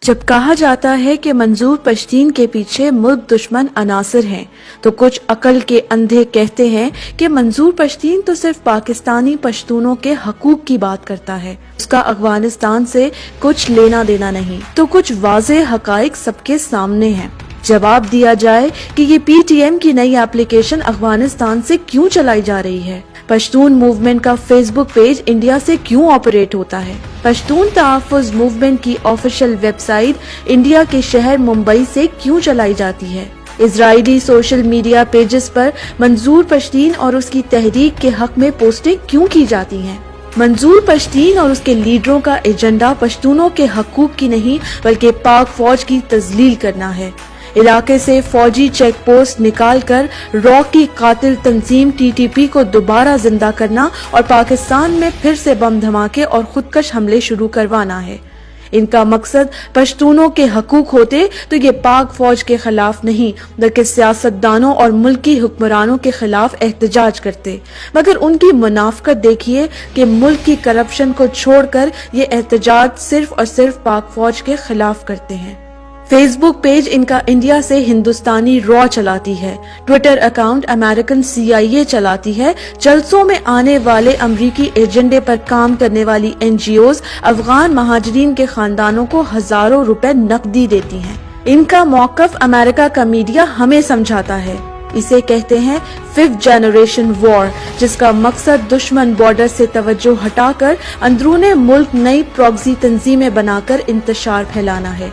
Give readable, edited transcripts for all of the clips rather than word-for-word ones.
جب کہا جاتا ہے کہ منظور پشتین کے پیچھے ملک دشمن عناصر ہیں تو کچھ عقل کے اندھے کہتے ہیں کہ منظور پشتین تو صرف پاکستانی پشتونوں کے حقوق کی بات کرتا ہے، اس کا افغانستان سے کچھ لینا دینا نہیں۔ تو کچھ واضح حقائق سب کے سامنے ہیں۔ جواب دیا جائے کہ یہ پی ٹی ایم کی نئی ایپلیکیشن افغانستان سے کیوں چلائی جا رہی ہے؟ پشتون موومنٹ کا فیس بک پیج انڈیا سے کیوں آپریٹ ہوتا ہے؟ پشتون تحفظ موومنٹ کی آفیشیل ویب سائٹ انڈیا کے شہر ممبئی سے کیوں چلائی جاتی ہے؟ اسرائیلی سوشل میڈیا پیجز پر منظور پشتین اور اس کی تحریک کے حق میں پوسٹنگ کیوں کی جاتی ہیں؟ منظور پشتین اور اس کے لیڈروں کا ایجنڈا پشتونوں کے حقوق کی نہیں بلکہ پاک فوج کی تذلیل کرنا ہے۔ علاقے سے فوجی چیک پوسٹ نکال کر را کی قاتل تنظیم ٹی ٹی پی کو دوبارہ زندہ کرنا اور پاکستان میں پھر سے بم دھماکے اور خودکش حملے شروع کروانا ہے۔ ان کا مقصد پشتونوں کے حقوق ہوتے تو یہ پاک فوج کے خلاف نہیں بلکہ سیاستدانوں اور ملکی حکمرانوں کے خلاف احتجاج کرتے، مگر ان کی منافقت دیکھیے کہ ملک کی کرپشن کو چھوڑ کر یہ احتجاج صرف اور صرف پاک فوج کے خلاف کرتے ہیں۔ فیس بک پیج ان کا انڈیا سے ہندوستانی را چلاتی ہے، ٹویٹر اکاؤنٹ امریکن سی آئی اے چلاتی ہے، جلسوں میں آنے والے امریکی ایجنڈے پر کام کرنے والی این جی اوز افغان مہاجرین کے خاندانوں کو ہزاروں روپے نقدی دیتی ہیں۔ ان کا موقف امریکہ کا میڈیا ہمیں سمجھاتا ہے۔ اسے کہتے ہیں 5th جنریشن وار، جس کا مقصد دشمن بارڈر سے توجہ ہٹا کر اندرون ملک نئی پراکسی تنظیمیں بنا کر انتشار پھیلانا ہے۔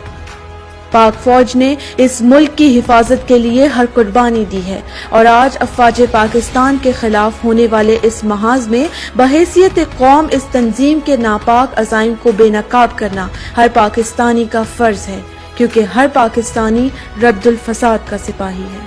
پاک فوج نے اس ملک کی حفاظت کے لیے ہر قربانی دی ہے اور آج افواج پاکستان کے خلاف ہونے والے اس محاذ میں بحیثیت قوم اس تنظیم کے ناپاک عزائم کو بے نقاب کرنا ہر پاکستانی کا فرض ہے، کیونکہ ہر پاکستانی رد الفساد کا سپاہی ہے۔